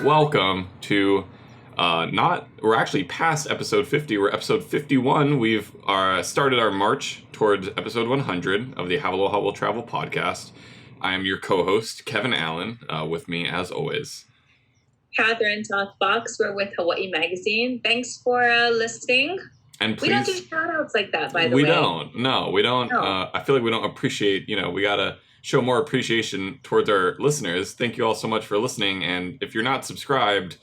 welcome to we're actually past episode 50. We're episode 51. We've started our march towards episode 100 of the Aloha Will Travel podcast. I am your co-host, Kevin Allen, with me as always. Catherine Toth-Fox. We're with Hawaiʻi Magazine. Thanks for listening. And please, we don't do shout-outs like that, by the way. We don't. No, we don't. No. I feel like we don't appreciate, we got to show more appreciation towards our listeners. Thank you all so much for listening. And if you're not subscribed,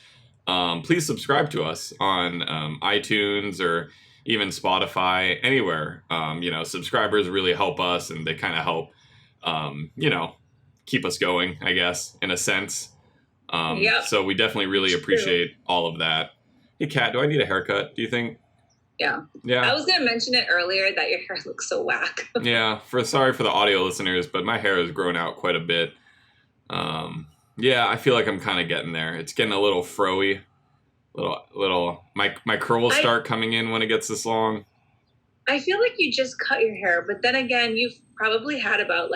please subscribe to us on iTunes or even Spotify, anywhere. Subscribers really help us, and they kind of help, keep us going, I guess, in a sense. So we definitely really appreciate all of that. Hey, Kat, do I need a haircut, do you think? Yeah. I was going to mention it earlier that your hair looks so whack. Sorry for the audio listeners, but my hair has grown out quite a bit. I feel like I'm kind of getting there. It's getting a little fro-y. My curls start coming in when it gets this long. I feel like you just cut your hair, but then again, you've probably had about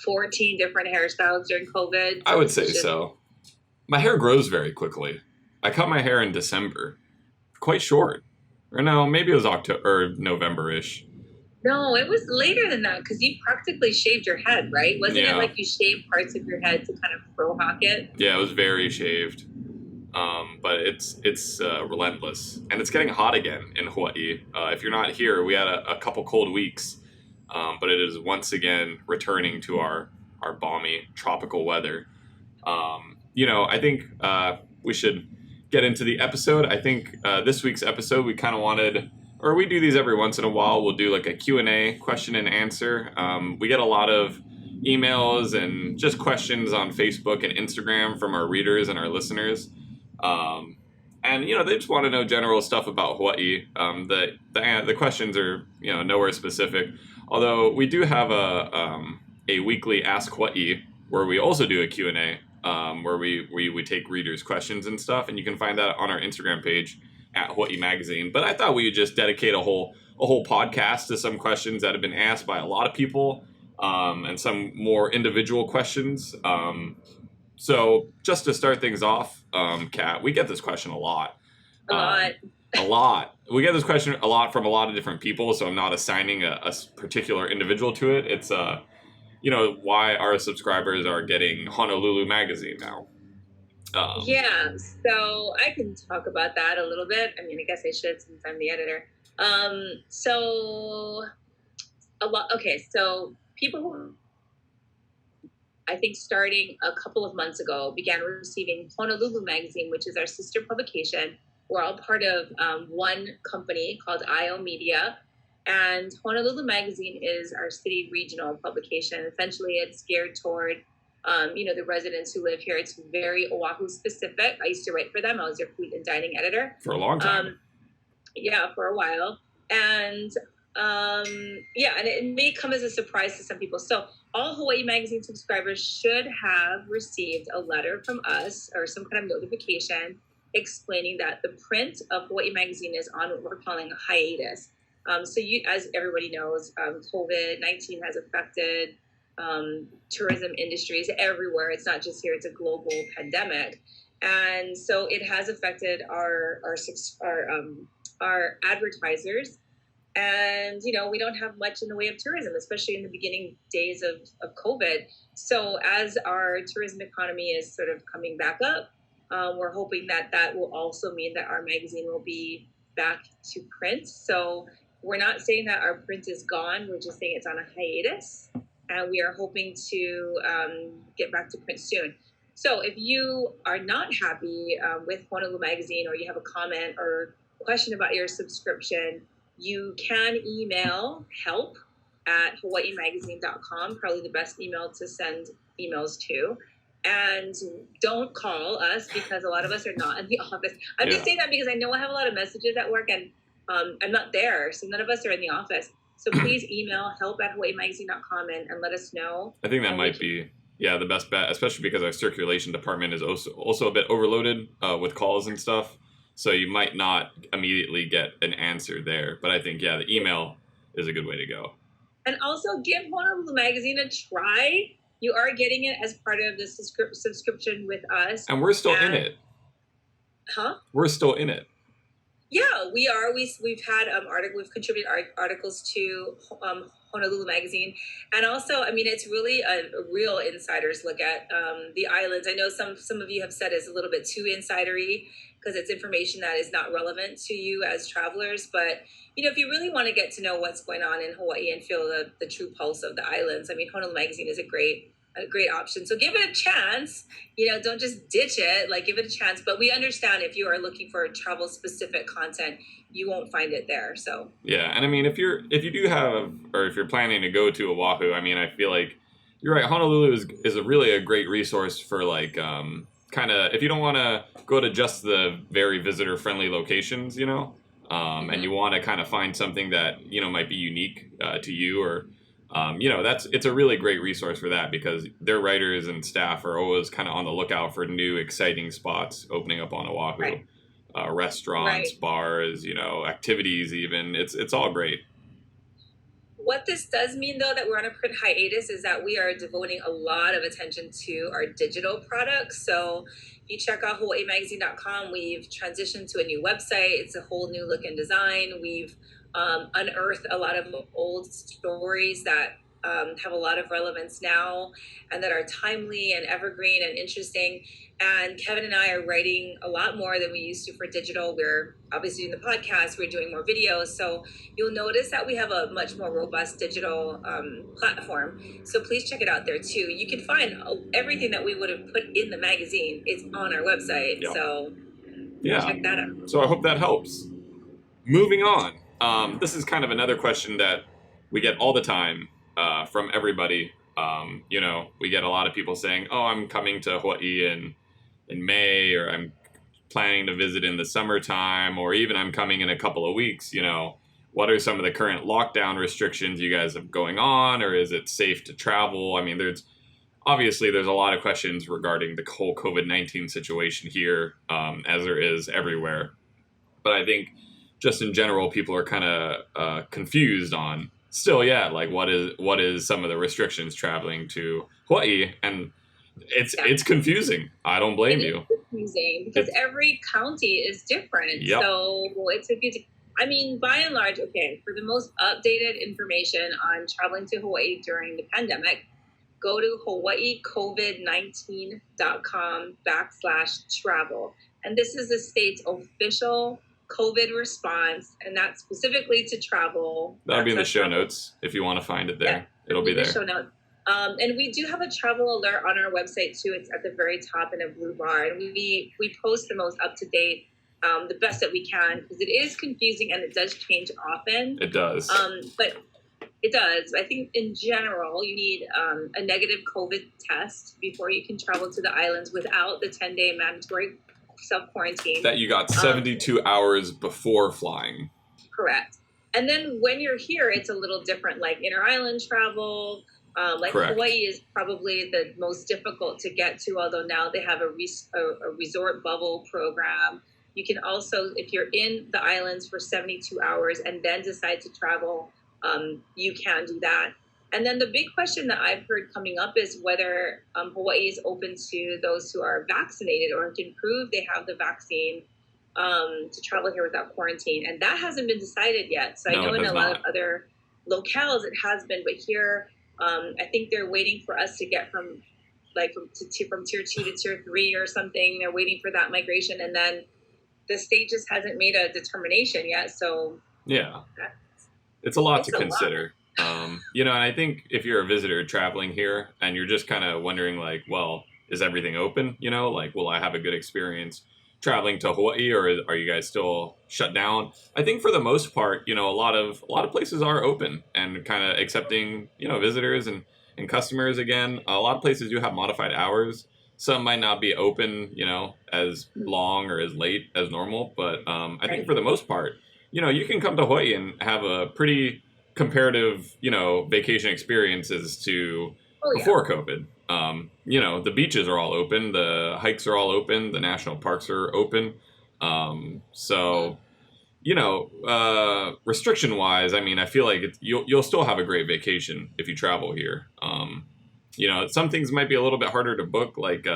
14 different hairstyles during COVID. I would say so. My hair grows very quickly. I cut my hair in December. Quite short. Or no, maybe it was October or November-ish. No, it was later than that because you practically shaved your head, right? Wasn't it like you shaved parts of your head to kind of fro hawk it? Yeah, it was very shaved. But it's relentless. And it's getting hot again in Hawaii. If you're not here, we had a couple cold weeks. But it is once again returning to our balmy tropical weather. I think we should get into the episode. I think this week's episode, we kind of wanted, or we do these every once in a while, we'll do like a Q&A, question and answer. We get a lot of emails and just questions on Facebook and Instagram from our readers and our listeners. They just want to know general stuff about Hawaii. The questions are, nowhere specific. Although we do have a weekly Ask Hawaii where we also do a Q&A. Where we take readers' questions and stuff, and you can find that on our Instagram page at Hawaiʻi Magazine. But I thought we would just dedicate a whole podcast to some questions that have been asked by a lot of people, and some more individual questions. So just to start things off, Kat, we get this question a lot. A lot. We get this question a lot from a lot of different people, so I'm not assigning a particular individual to it. It's why our subscribers are getting Honolulu Magazine now. So I can talk about that a little bit. I mean, I guess I should since I'm the editor. So people who I think starting a couple of months ago began receiving Honolulu Magazine, which is our sister publication. We're all part of one company called IO Media. And Honolulu Magazine is our city regional publication. Essentially, it's geared toward, the residents who live here. It's very Oahu specific. I used to write for them. I was their food and dining editor. For a long time. For a while. And, and it may come as a surprise to some people. So all Hawaiʻi Magazine subscribers should have received a letter from us or some kind of notification explaining that the print of Hawaiʻi Magazine is on what we're calling a hiatus. As everybody knows, COVID-19 has affected tourism industries everywhere. It's not just here; it's a global pandemic, and so it has affected our advertisers. And we don't have much in the way of tourism, especially in the beginning days of COVID. So as our tourism economy is sort of coming back up, we're hoping that will also mean that our magazine will be back to print. So we're not saying that our print is gone. We're just saying it's on a hiatus, and we are hoping to get back to print soon. So if you are not happy with Honolulu Magazine, or you have a comment or question about your subscription, you can email help@hawaiimagazine.com, probably the best email to send emails to. And don't call us because a lot of us are not in the office. I'm just saying that because I know I have a lot of messages at work, and I'm not there, so none of us are in the office. So please email help@hawaiimagazine.com and let us know. I think that might be the best bet, especially because our circulation department is also a bit overloaded with calls and stuff. So you might not immediately get an answer there. But I think, the email is a good way to go. And also give Honolulu Magazine a try. You are getting it as part of the subscription with us. And we're still in it. Huh? We're still in it. Yeah, we are. We've had we've contributed articles to Honolulu Magazine, and also, I mean, it's really a real insider's look at the islands. I know some of you have said it's a little bit too insidery because it's information that is not relevant to you as travelers. But if you really want to get to know what's going on in Hawaii and feel the true pulse of the islands, I mean, Honolulu Magazine is a great option. So give it a chance. Don't just ditch it. Like, give it a chance. But we understand if you are looking for travel specific content, you won't find it there. So yeah, and I mean, if you do have, or if you're planning to go to Oahu, I mean, I feel like you're right. Honolulu is really a great resource for like kind of if you don't want to go to just the very visitor friendly locations, and you want to kind of find something that might be unique to you, or it's a really great resource for that, because their writers and staff are always kind of on the lookout for new exciting spots opening up on Oahu. Right. Restaurants, Right. bars, activities, even it's all great. What this does mean, though, that we're on a print hiatus is that we are devoting a lot of attention to our digital products. So if you check out hawaiimagazine.com, we've transitioned to a new website. It's a whole new look and design. We've unearthed a lot of old stories that have a lot of relevance now and that are timely and evergreen and interesting. And Kevin and I are writing a lot more than we used to for digital. We're obviously doing the podcast, we're doing more videos. So you'll notice that we have a much more robust digital platform. So please check it out there too. You can find everything that we would have put in the magazine. It's on our website. Yep. So check that out. So I hope that helps. Moving on. This is kind of another question that we get all the time from everybody. We get a lot of people saying, oh, I'm coming to Hawaii in May, or I'm planning to visit in the summertime, or even I'm coming in a couple of weeks. What are some of the current lockdown restrictions you guys have going on, or is it safe to travel? I mean, there's a lot of questions regarding the whole COVID-19 situation here, as there is everywhere. But I think just in general, people are kind of confused on still, like what is some of the restrictions traveling to Hawaii, and it's confusing. I don't blame you. It's confusing because every county is different. Yep. So it's confusing. I mean, by and large, okay, for the most updated information on traveling to Hawaii during the pandemic, go to hawaiicovid19.com/travel. And this is the state's official COVID response, and that's specifically to travel. That'll be in the show notes if you want to find it there. Yeah, it'll be there. Show notes. And we do have a travel alert on our website too. It's at the very top in a blue bar, and we post the most up to date, the best that we can, because it is confusing and it does change often. It does. But it does. I think in general, you need a negative COVID test before you can travel to the islands without the 10-day mandatory self-quarantine. That you got 72 hours before flying. Correct. And then when you're here, it's a little different, like inter-island travel. Correct. Hawaii is probably the most difficult to get to, although now they have a resort bubble program. You can also, if you're in the islands for 72 hours and then decide to travel, you can do that. And then the big question that I've heard coming up is whether Hawaii is open to those who are vaccinated or can prove they have the vaccine to travel here without quarantine. And that hasn't been decided yet. So I know in a lot of other locales it has been, but here I think they're waiting for us to get from tier 2 to tier 3 or something. They're waiting for that migration, and then the state just hasn't made a determination yet. So yeah, it's a lot to consider. And I think if you're a visitor traveling here and you're just kind of wondering, like, well, is everything open? Will I have a good experience traveling to Hawaii, or are you guys still shut down? I think for the most part, a lot of places are open and kind of accepting, visitors and customers again. A lot of places do have modified hours. Some might not be open, as long or as late as normal. But I think for the most part, you can come to Hawaii and have a pretty comparative, vacation experiences to before COVID. The beaches are all open, the hikes are all open, the national parks are open. Restriction wise, I mean, I feel like you'll still have a great vacation if you travel here. You know, some things might be a little bit harder to book, like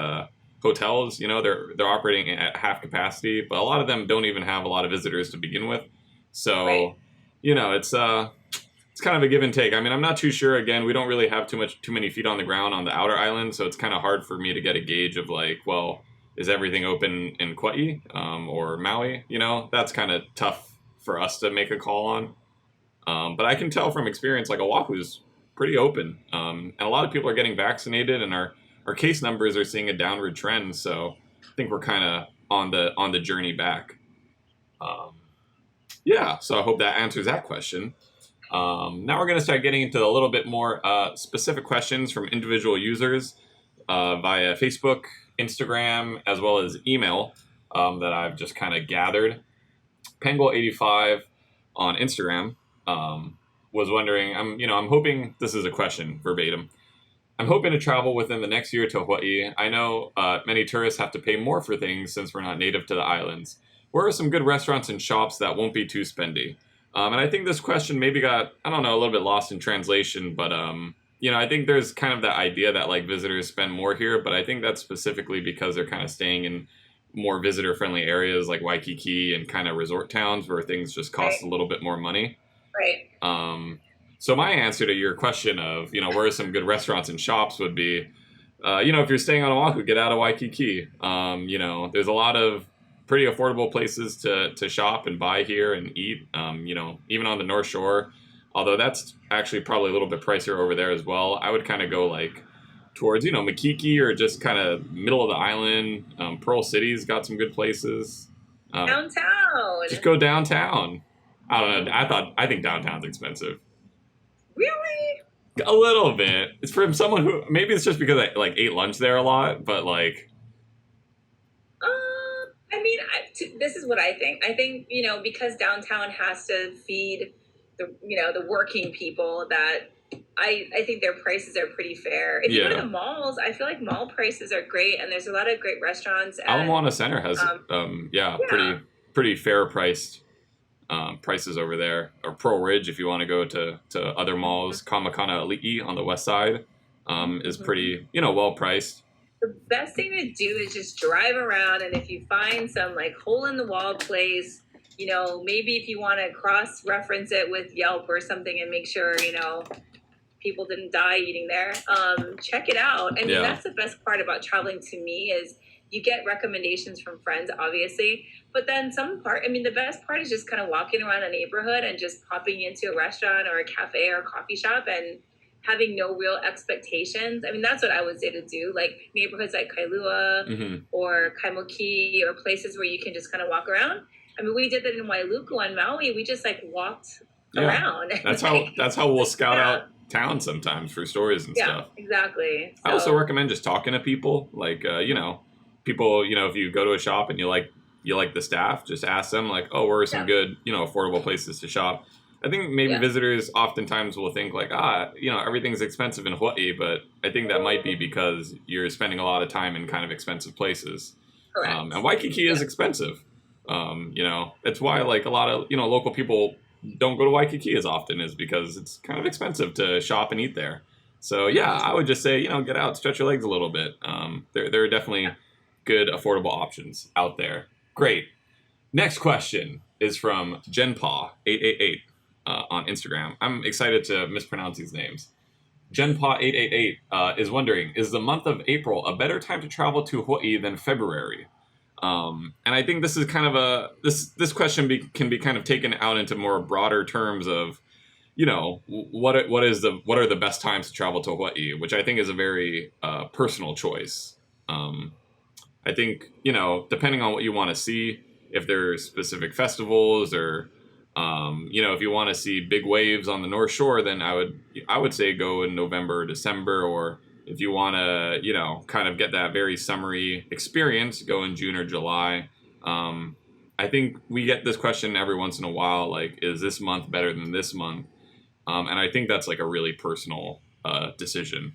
hotels. You know, they're operating at half capacity, but a lot of them don't even have a lot of visitors to begin with. Right. So, you know, it's kind of a give and take. I mean, I'm not too sure. Again, we don't really have too many feet on the ground on the outer island, so it's kind of hard for me to get a gauge of like, well, is everything open in Kauai or Maui? You know, that's kind of tough for us to make a call on. But I can tell from experience, like Oahu's pretty open, and a lot of people are getting vaccinated, and our case numbers are seeing a downward trend. So I think we're kind of on the journey back. Um, yeah, so I hope that answers that question. Now we're going to start getting into a little bit more specific questions from individual users via Facebook, Instagram, as well as email that I've just kind of gathered. Penguin85 on Instagram was wondering. I'm hoping this is a question verbatim. I'm hoping to travel within the next year to Hawaii. I know many tourists have to pay more for things since we're not native to the islands. Where are some good restaurants and shops that won't be too spendy? And I think this question maybe got, I don't know, a little bit lost in translation, but I think there's kind of that idea that like visitors spend more here, but I think that's specifically because they're kind of staying in more visitor friendly areas like Waikiki and kind of resort towns where things just cost Right. a little bit more money. Right. So my answer to your question of, where are some good restaurants and shops would be, if you're staying on Oahu, get out of Waikiki. There's a lot of pretty affordable places to shop and buy here and eat. Even on the North Shore, although that's actually probably a little bit pricier over there as well. I would kind of go like towards, Makiki or just kind of middle of the island. Pearl City's got some good places. Downtown. Just go downtown. I don't know. I think downtown's expensive. Really? A little bit. It's from someone who maybe it's just because I like ate lunch there a lot, but like. I mean, this is what I think. I think because downtown has to feed the working people, that I think their prices are pretty fair. If you go to the malls, I feel like mall prices are great, and there's a lot of great restaurants. Ala Moana Center has pretty fair priced prices over there. Or Pearl Ridge, if you want to go to other malls, Kamakana Ali'i on the west side is pretty well priced. The best thing to do is just drive around, and if you find some like hole in the wall place, maybe if you want to cross reference it with Yelp or something and make sure people didn't die eating there, check it out. I mean, that's the best part about traveling to me is you get recommendations from friends, obviously, but then the best part is just kind of walking around a neighborhood and just popping into a restaurant or a cafe or a coffee shop and having no real expectations. I mean, that's what I would say to do. Like neighborhoods like Kailua or Kaimoki or places where you can just kind of walk around. I mean, we did that in Wailuku on Maui. We just like walked around. That's how we'll scout out town sometimes for stories and stuff. Yeah, exactly. So, I also recommend just talking to people. Like, people, if you go to a shop and you like the staff, just ask them like, oh, where are some good, affordable places to shop? I think maybe visitors oftentimes will think like, everything's expensive in Hawaii, but I think that might be because you're spending a lot of time in kind of expensive places. Correct. And Waikiki is expensive. It's why like a lot of, local people don't go to Waikiki as often is because it's kind of expensive to shop and eat there. So I would just say, get out, stretch your legs a little bit. There are definitely good affordable options out there. Great. Next question is from Genpaw888 on Instagram. I'm excited to mispronounce these names. Genpaw888 is wondering, is the month of April a better time to travel to Hawaii than February? And I think this is kind of this question can be kind of taken out into more broader terms of, what are the best times to travel to Hawaii, which I think is a very personal choice. I think, depending on what you want to see, if there's specific festivals or, if you want to see big waves on the North Shore, then I would say go in November, December, or if you want to, kind of get that very summery experience, go in June or July. I think we get this question every once in a while, like, is this month better than this month? And I think that's like a really personal decision.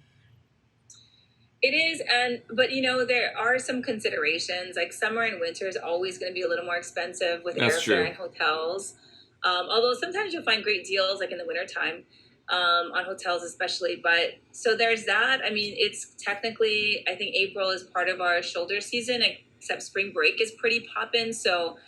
It is, but there are some considerations. Like summer and winter is always going to be a little more expensive with airfare and hotels. Although sometimes you'll find great deals like in the wintertime. on hotels especially. But so there's that. I mean, it's technically, I think April is part of our shoulder season, except spring break is pretty poppin'. So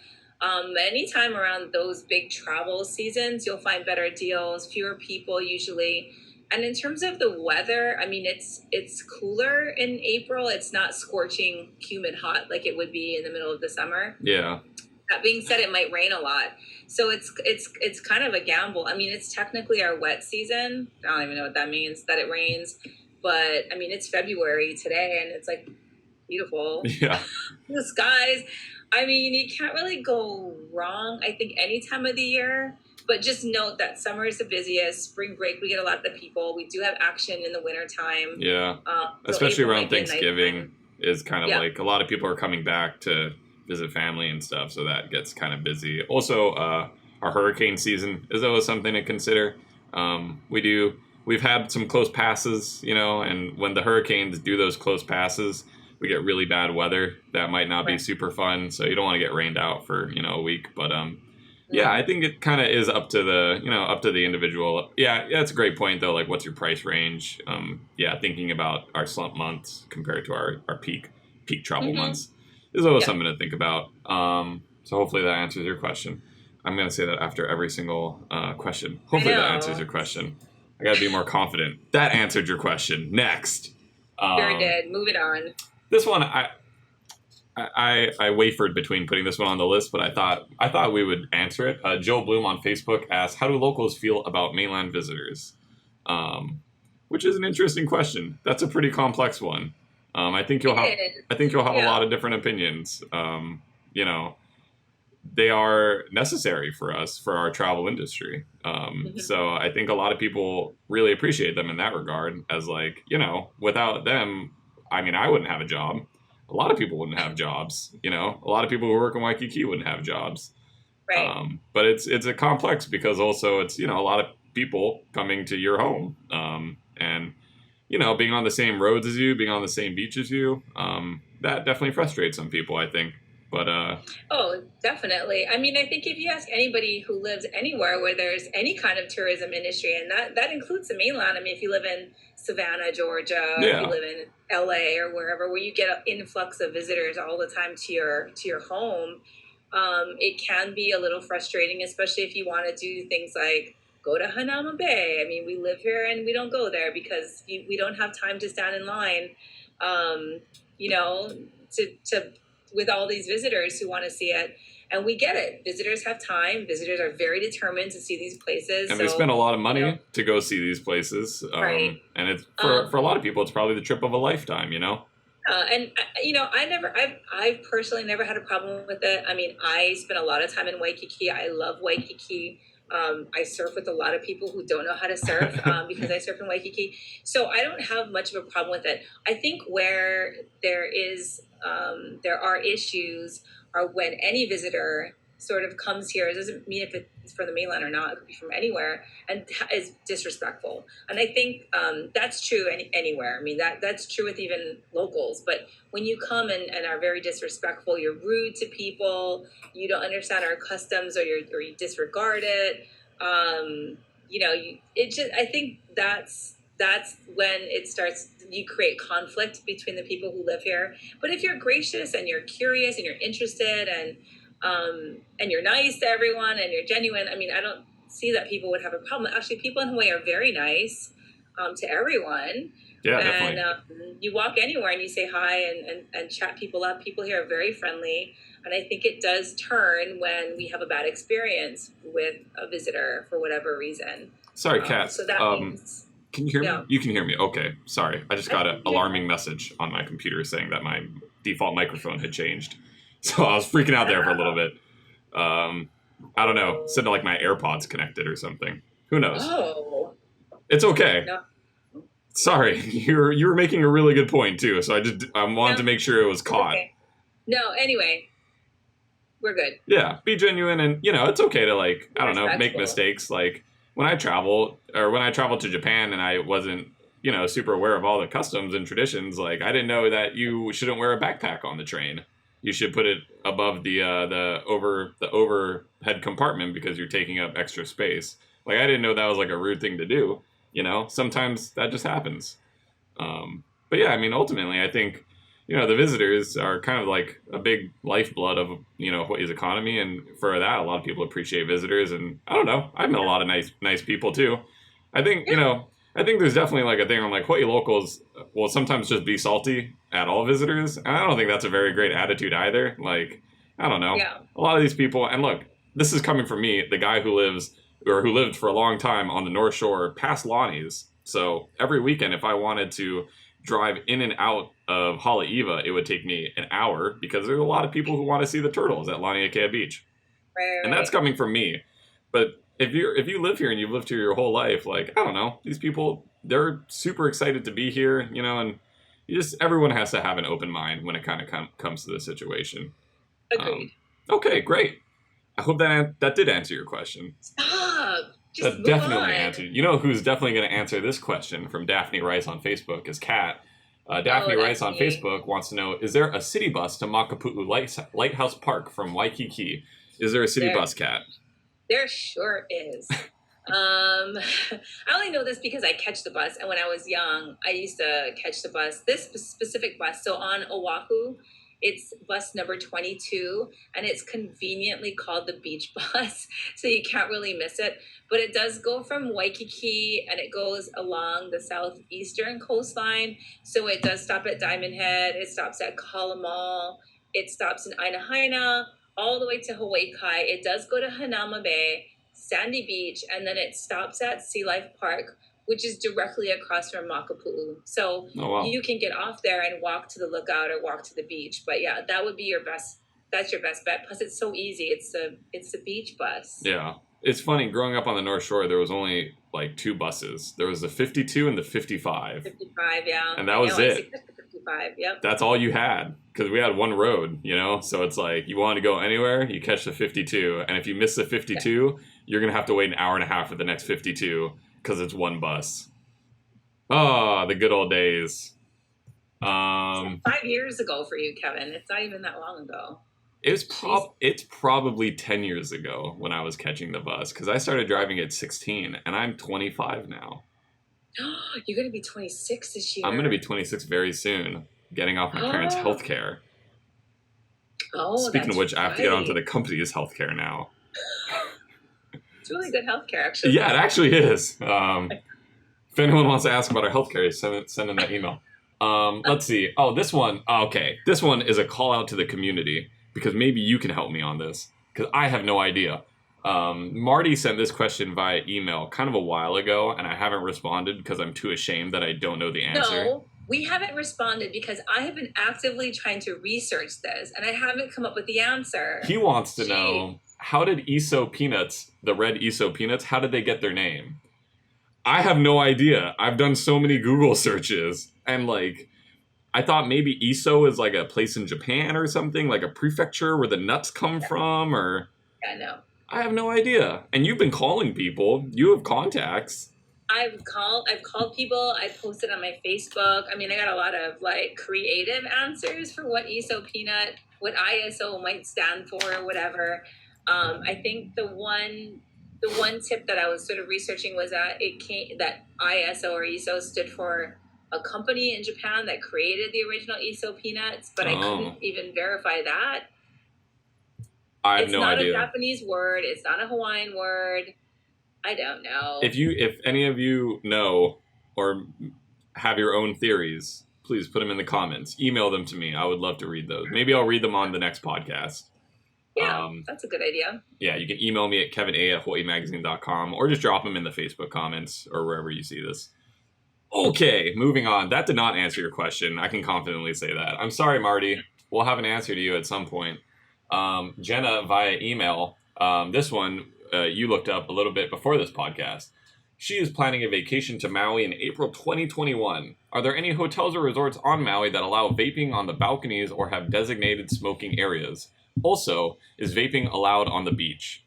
anytime around those big travel seasons, you'll find better deals, fewer people usually. And in terms of the weather, I mean, it's cooler in April. It's not scorching, humid, hot like it would be in the middle of the summer. Yeah. That being said, it might rain a lot, so it's kind of a gamble. I mean, it's technically our wet season. I don't even know what that means, that it rains, but I mean, it's February today, and it's like beautiful. Yeah. The skies. I mean, you can't really go wrong, I think, any time of the year. But just note that summer is the busiest. Spring break, we get a lot of the people. We do have action in the wintertime. Yeah. So Especially April around might be a nice Thanksgiving time. is kind of Yeah. like a lot of people are coming back to visit family and stuff, so that gets kind of busy. Also, our hurricane season is always something to consider. We've had some close passes, you know, and when the hurricanes do those close passes, we get really bad weather. That might not be Right. super fun, so you don't want to get rained out for, you know, a week. But yeah, I think it kind of is up to the individual. Yeah, that's a great point though. Like, what's your price range? Yeah, thinking about our slump months compared to our peak travel Mhm. months is always Yeah. something to think about. So hopefully that answers your question. I'm gonna say that after every single question. Hopefully that answers know. your question. I gotta be more confident. That answered your question. Next, Sure did. Moving on. this one I wavered between putting this one on the list, but I thought we would answer it. Joe Bloom on Facebook asked, "How do locals feel about mainland visitors?" Which is an interesting question. That's a pretty complex one. I think you'll have It is. a Yeah. lot of different opinions. You know, they are necessary for us for our travel industry. Mhm. So I think a lot of people really appreciate them in that regard. As like, you know, without them, I mean, I wouldn't have a job. A lot of people wouldn't have jobs. You know, a lot of people who work in Waikiki wouldn't have jobs. Right. But it's a complex because also it's, you know, a lot of people coming to your home, and you know, being on the same roads as you, being on the same beach as you, that definitely frustrates some people, I think. But Oh, definitely. I mean, I think if you ask anybody who lives anywhere where there's any kind of tourism industry, and that includes the mainland. I mean, if you live in Savannah, Georgia, if you yeah, live in LA or wherever, where you get an influx of visitors all the time to your home, it can be a little frustrating, especially if you want to do things like go to Hanama Bay. I mean, we live here and we don't go there because we don't have time to stand in line, um, you know, to with all these visitors who want to see it. And we get it. Visitors have time. Visitors are very determined to see these places. and So, they spend a lot of money you know, to go see these places. right. And it's Um, for a lot of people, it's probably the trip of a lifetime. You know. and you know, I've personally never had a problem with it. I mean, I spent a lot of time in Waikiki. I love Waikiki. I surf with a lot of people who don't know how to surf because I surf in Waikiki. So I don't have much of a problem with it. I think where there are issues are when any visitor sort of comes here. It doesn't mean if it's from the mainland or not. It could be from anywhere and is disrespectful. And I think that's true anywhere. I mean, that's true with even locals. But when you come and are very disrespectful, you're rude to people, you don't understand our customs, or you disregard it. You know, I think that's when it starts. You create conflict between the people who live here. But if you're gracious and you're curious and you're interested and you're nice to everyone and you're genuine, I mean, I don't see that people would have a problem. Actually, people in Hawaii are very nice to everyone. Yeah, And definitely. you walk anywhere and you say hi and chat people up. People here are very friendly. And I think it does turn when we have a bad experience with a visitor for whatever reason. Sorry, Kat. So that means, Can you hear me? yeah. You can hear me. Okay, sorry. I just I got can an hear alarming message on my computer saying that my default microphone had changed. So I was freaking out there for a little bit. I don't know. It said like my AirPods connected or something. Who knows? Oh, It's okay. no. Sorry, you were making a really good point too. So I wanted No. to make sure it was caught. Okay. No, anyway, we're good. Yeah, be genuine, and you know it's okay to like I don't know make Respectful. mistakes. Like when I traveled to Japan and I wasn't super aware of all the customs and traditions. Like I didn't know that you shouldn't wear a backpack on the train. You should put it above the overhead compartment because you're taking up extra space. Like, I didn't know that was like a rude thing to do. You know, sometimes that just happens. But yeah, I mean, ultimately, I think, you know, the visitors are kind of like a big lifeblood of, you know, Hawaii's economy. And for that, a lot of people appreciate visitors. And I don't know, I've met a lot of nice people too. I think, you know, I think there's definitely like a thing on like Hawaii locals will sometimes just be salty at all visitors. And I don't think that's a very great attitude either. Like, I don't know. Yeah. A lot of these people, and look, this is coming from me, the guy who lived for a long time on the North Shore past Lonnie's. So every weekend, if I wanted to drive in and out of Haleiwa, it would take me an hour because there's a lot of people who want to see the turtles at Laniakea Beach. Right. And that's coming from me. But if you live here and you've lived here your whole life, like, I don't know, these people, they're super excited to be here, you know, and everyone has to have an open mind when it kind of comes to this situation. Agreed. Okay, great. I hope that did answer your question. Stop. Just That move definitely on. answered. You know who's definitely going to answer this question from Daphne Rice on Facebook is Kat. Daphne Rice on Facebook wants to know, is there a city bus to Makapu'u Lighthouse Park from Waikiki? Is there a city bus, Kat? There sure is. I only know this because I catch the bus. And when I was young, I used to catch the bus, this specific bus. So on Oahu, it's bus number 22, and it's conveniently called the beach bus. So you can't really miss it. But it does go from Waikiki, and it goes along the southeastern coastline. So it does stop at Diamond Head. It stops at Kalamal. It stops in Ainahaina, all the way to Hawaii Kai. It does go to Hanama Bay, Sandy Beach, and then it stops at Sea Life Park, which is directly across from Makapu'u. So you can get off there and walk to the lookout or walk to the beach. But yeah, that would be your best. That's your best bet. Plus, it's so easy. It's the beach bus. Yeah, it's funny. Growing up on the North Shore, there was only like two buses. There was the 52 and the 55. 55, yeah. And that was it. 55, yep. That's all you had because we had one road, you know. So it's like you wanted to go anywhere, you catch the 52, and if you miss the 52, you're gonna have to wait an hour and a half for the next 52. Because it's one bus. Oh, the good old days. 5 years ago for you, Kevin. It's not even that long ago. It's probably 10 years ago when I was catching the bus. Because I started driving at 16, and I'm 25 now. You're going to be 26 this year. I'm going to be 26 very soon. Getting off my parents' health care. Oh, Speaking of which, I have to get onto the company's health care now. It's really good healthcare, actually. Yeah, it actually is. If anyone wants to ask about our healthcare, send in that email. Let's see. Oh, this one. Okay. This one is a call out to the community because maybe you can help me on this because I have no idea. Marty sent this question via email kind of a while ago, and I haven't responded because I'm too ashamed that I don't know the answer. No, we haven't responded because I have been actively trying to research this, and I haven't come up with the answer. He wants to know, how did Iso peanuts, the red Iso peanuts, how did they get their name? I have no idea. I've done so many Google searches, and like, I thought maybe Iso is like a place in Japan or something, like a prefecture where the nuts come from, or... Yeah, no. I have no idea. And you've been calling people. You have contacts. I've called people. I posted on my Facebook. I mean, I got a lot of like creative answers for what ISO peanut, what ISO might stand for, or whatever. I think the one tip that I was sort of researching was that that ISO or ISO stood for a company in Japan that created the original ISO peanuts, but I couldn't even verify that. I have no idea. It's not a Japanese word. It's not a Hawaiian word. I don't know. If any of you know or have your own theories, please put them in the comments. Email them to me. I would love to read those. Maybe I'll read them on the next podcast. Yeah, that's a good idea. Yeah, you can email me at kevin@hawaiimagazine.com or just drop them in the Facebook comments or wherever you see this. Okay, moving on. That did not answer your question. I can confidently say that. I'm sorry, Marty. We'll have an answer to you at some point. Jenna via email. This one you looked up a little bit before this podcast. She is planning a vacation to Maui in April 2021. Are there any hotels or resorts on Maui that allow vaping on the balconies or have designated smoking areas? Also, is vaping allowed on the beach?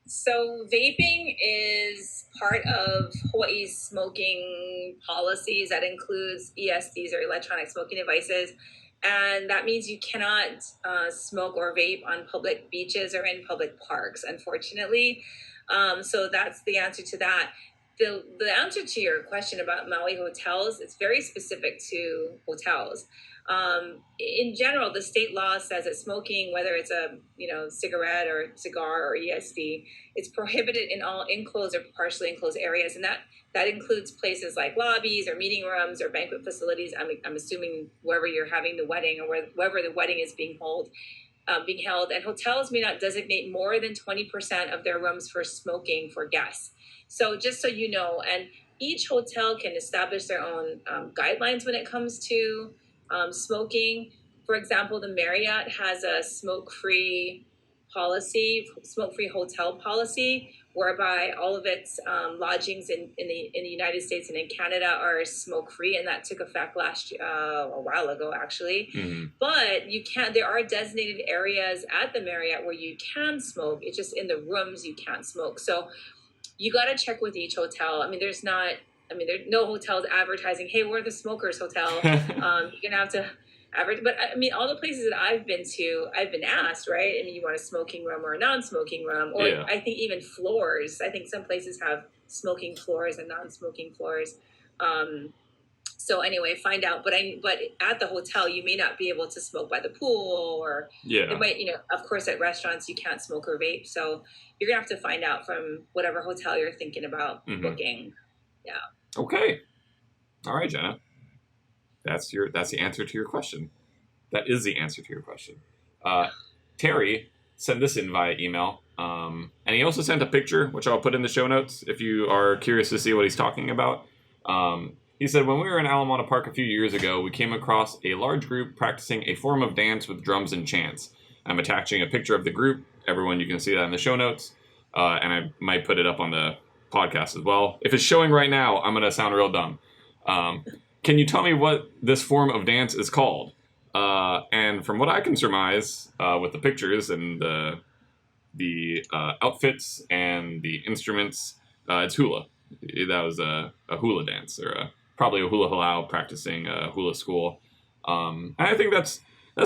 So vaping is part of Hawaii's smoking policies that includes ESDs or electronic smoking devices. And that means you cannot smoke or vape on public beaches or in public parks, unfortunately. So that's the answer to that. The answer to your question about Maui hotels, it's very specific to hotels. In general, the state law says that smoking, whether it's a cigarette or cigar or ESD, it's prohibited in all enclosed or partially enclosed areas, and that includes places like lobbies or meeting rooms or banquet facilities. I'm assuming wherever you're having the wedding or wherever the wedding is being held. And hotels may not designate more than 20% of their rooms for smoking for guests. So just so you know, and each hotel can establish their own guidelines when it comes to smoking. For example, the Marriott has a smoke-free hotel policy, whereby all of its lodgings in the United States and in Canada are smoke-free, and that took effect a while ago, actually. Mm-hmm. But you can't. There are designated areas at the Marriott where you can smoke. It's just in the rooms you can't smoke. So you got to check with each hotel. There's no hotels advertising, "Hey, we're the smokers hotel." You're gonna have to average. But all the places that I've been to, I've been asked, right? You want a smoking room or a non-smoking room, or I think even floors. I think some places have smoking floors and non-smoking floors. So anyway, find out. But at the hotel, you may not be able to smoke by the pool, or it might, of course, at restaurants you can't smoke or vape. So you're gonna have to find out from whatever hotel you're thinking about booking. Yeah. Okay. All right, Jenna. That's the answer to your question. That is the answer to your question. Terry sent this in via email. And he also sent a picture, which I'll put in the show notes if you are curious to see what he's talking about. He said, when we were in Alamana Park a few years ago, we came across a large group practicing a form of dance with drums and chants. I'm attaching a picture of the group. Everyone, you can see that in the show notes. And I might put it up on the podcast as well. If it's showing right now, I'm going to sound real dumb. Can you tell me what this form of dance is called? And from what I can surmise, with the pictures and the outfits and the instruments, it's hula. That was a hula dance, or probably a hula halau practicing hula school. And I think that's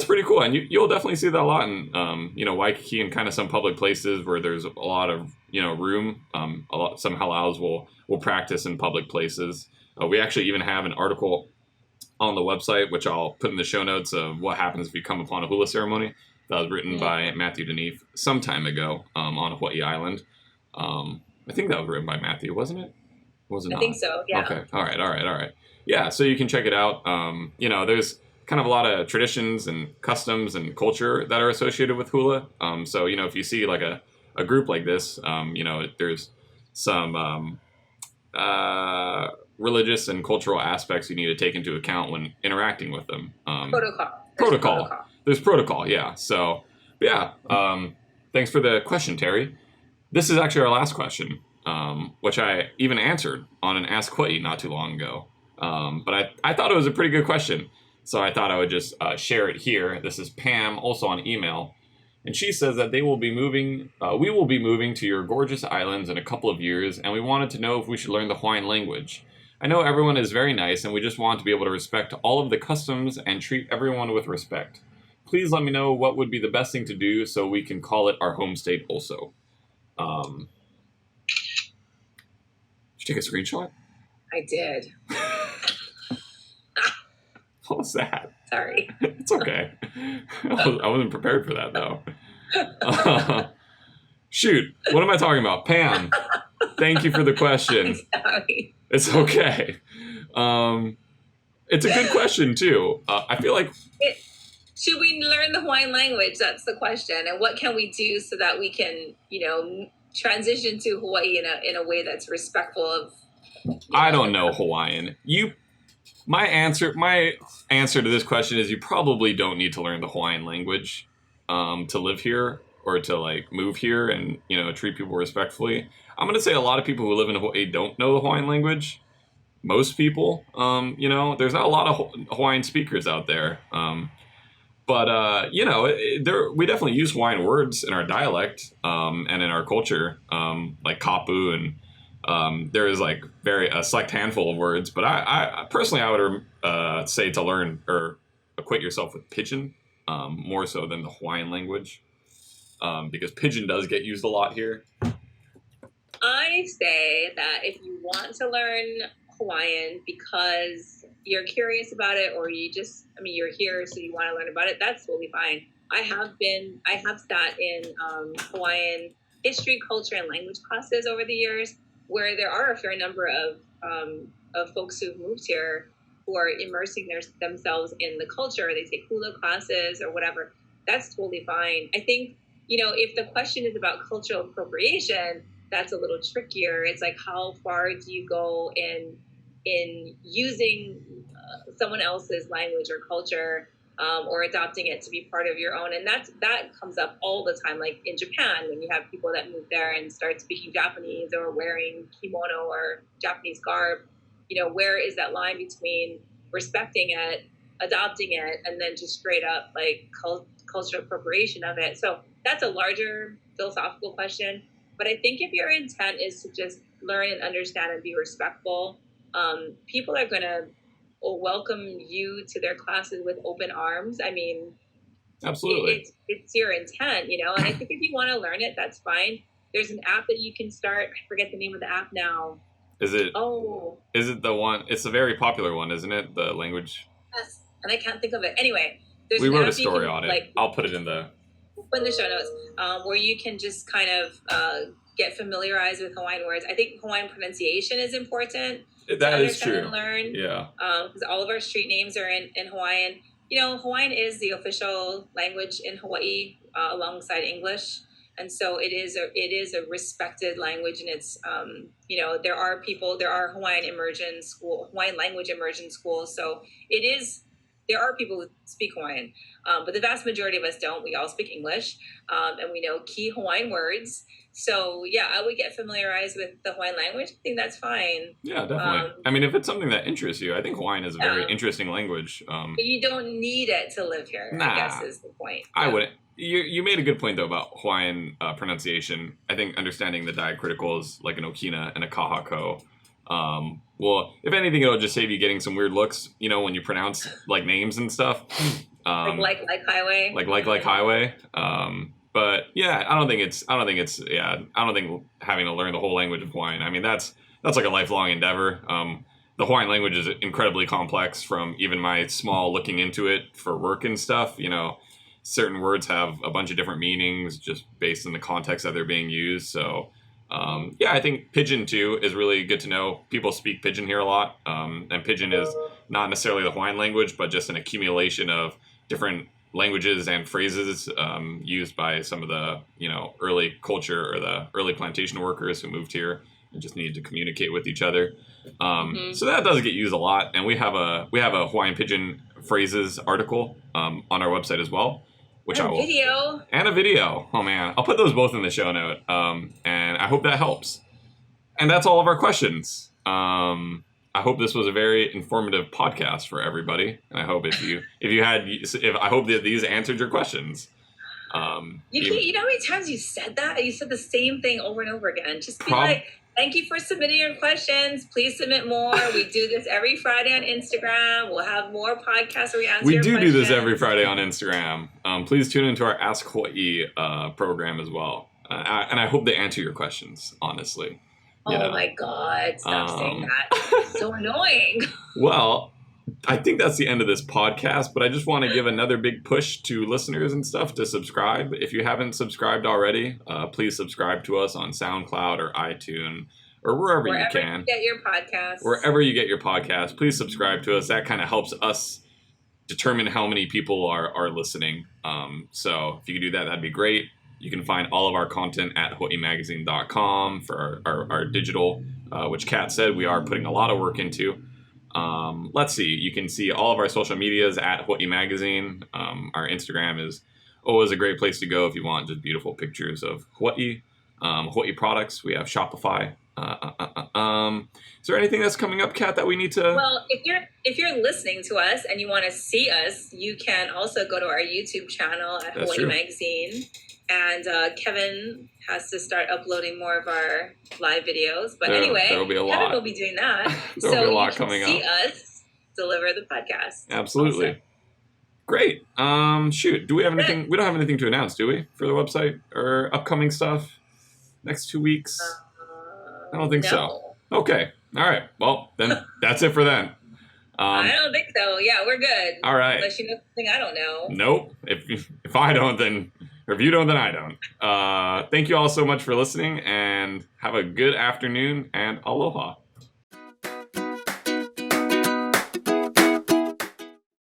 pretty cool. And you'll definitely see that a lot in Waikiki and kind of some public places where there's a lot of room. Some halaus will practice in public places. We actually even have an article on the website, which I'll put in the show notes, of what happens if you come upon a hula ceremony. That was written by Matthew Deneef some time ago on Hawaii Island. I think that was written by Matthew, wasn't it? Was it not? I think so, yeah. Okay, all right. Yeah, so you can check it out. There's kind of a lot of traditions and customs and culture that are associated with hula. So, if you see like a group like this, there's some religious and cultural aspects you need to take into account when interacting with them. Protocol. There's protocol, yeah. So, yeah. Thanks for the question, Terry. This is actually our last question, which I even answered on an Ask Hawaiʻi not too long ago. But I thought it was a pretty good question, so I thought I would just share it here. This is Pam, also on email. And she says that we will be moving to your gorgeous islands in a couple of years, and we wanted to know if we should learn the Hawaiian language. I know everyone is very nice, and we just want to be able to respect all of the customs and treat everyone with respect. Please let me know what would be the best thing to do so we can call it our home state also. Did you take a screenshot? I did. What was that? Sorry. It's okay. I wasn't prepared for that, though. Shoot. What am I talking about? Pam, thank you for the question. Sorry. It's okay. It's a good question, too. I feel like... Should we learn the Hawaiian language? That's the question. And what can we do so that we can, transition to Hawaii in a way that's respectful of... I don't know Hawaiian. My answer to this question is you probably don't need to learn the Hawaiian language to live here or to move here and treat people respectfully. I'm gonna say a lot of people who live in Hawaii don't know the Hawaiian language. Most people, there's not a lot of Hawaiian speakers out there. But we definitely use Hawaiian words in our dialect and in our culture, like kapu, and there is a select handful of words. But I personally, I would say to learn or acquaint yourself with Pidgin more so than the Hawaiian language, because Pidgin does get used a lot here. I say that if you want to learn Hawaiian because you're curious about it, or you're here so you want to learn about it, that's totally fine. I have sat in Hawaiian history, culture, and language classes over the years, where there are a fair number of folks who've moved here who are immersing themselves in the culture. They take hula classes or whatever. That's totally fine. I think, if the question is about cultural appropriation, that's a little trickier. It's like, how far do you go in using someone else's language or culture, or adopting it to be part of your own? And that comes up all the time. Like in Japan, when you have people that move there and start speaking Japanese or wearing kimono or Japanese garb, where is that line between respecting it, adopting it, and then just straight up like cultural appropriation of it? So that's a larger philosophical question. But I think if your intent is to just learn and understand and be respectful, people are going to welcome you to their classes with open arms. I mean, absolutely, it's your intent, and I think if you want to learn it, that's fine. There's an app that you can start. I forget the name of the app now. Is it the one? It's a very popular one, isn't it? The language. Yes, and I can't think of it. Anyway, we wrote a story on it. I'll put it in the show notes, where you can just kind of get familiarized with Hawaiian words. I think Hawaiian pronunciation is important. That is true. And learn. Yeah. Because all of our street names are in Hawaiian. Hawaiian is the official language in Hawaii, alongside English. And so it is a respected language, and it's there are Hawaiian language immersion schools. So there are people who speak Hawaiian, but the vast majority of us don't. We all speak English, and we know key Hawaiian words. So yeah, I would get familiarized with the Hawaiian language. I think that's fine. Yeah, definitely. I mean, if it's something that interests you, I think Hawaiian is a very interesting language. But you don't need it to live here, I guess is the point. I wouldn't. You made a good point, though, about Hawaiian pronunciation. I think understanding the diacriticals, like an okina and a kahako. Well, if anything, it'll just save you getting some weird looks, when you pronounce like names and stuff. Like highway. Like highway. But yeah, I don't think having to learn the whole language of Hawaiian. I mean, that's like a lifelong endeavor. The Hawaiian language is incredibly complex. From even my small looking into it for work and stuff, certain words have a bunch of different meanings just based on the context that they're being used. So, I think Pidgin too is really good to know. People speak Pidgin here a lot. And Pidgin is not necessarily the Hawaiian language, but just an accumulation of different languages and phrases used by some of the early culture or the early plantation workers who moved here and just needed to communicate with each other. So that does get used a lot, and we have a Hawaiian Pidgin phrases article on our website as well, which and a video. Oh man, I'll put those both in the show note, and I hope that helps. And that's all of our questions. I hope this was a very informative podcast for everybody. And I hope I hope that these answered your questions. You know how many times you said that? You said the same thing over and over again. Just be like, thank you for submitting your questions. Please submit more. We do this every Friday on Instagram. We'll have more podcasts where we answer your questions. We do this every Friday on Instagram. Please tune into our Ask Hawaiʻi program as well. And I hope they answer your questions, honestly. Oh my God, stop saying that. So annoying. Well, I think that's the end of this podcast, but I just want to give another big push to listeners and stuff to subscribe. If you haven't subscribed already, please subscribe to us on SoundCloud or iTunes or wherever you can. Wherever you get your podcast, please subscribe to us. That kind of helps us determine how many people are listening. So if you could do that, that'd be great. You can find all of our content at hawaiimagazine.com for our digital, which Kat said we are putting a lot of work into. Let's see. You can see all of our social medias at Hawaiʻi Magazine. Our Instagram is always a great place to go if you want just beautiful pictures of Hawaii, Hawaii products. We have Shopify. Is there anything that's coming up, Kat, that we need to? Well, if you're listening to us and you want to see us, you can also go to our YouTube channel at Hawaiʻi Magazine. And Kevin has to start uploading more of our live videos. But anyway, Kevin will be doing that. There'll be a lot coming up. See us deliver the podcast. Absolutely. Also. Great. Shoot. Do we have anything? We don't have anything to announce, do we? For the website or upcoming stuff? Next 2 weeks? I don't think so. Okay. All right. Well, then that's it for then. I don't think so. Yeah, we're good. All right. Unless you know something I don't know. Nope. If I don't, then, or if you don't, then I don't. Thank you all so much for listening, and have a good afternoon, and aloha.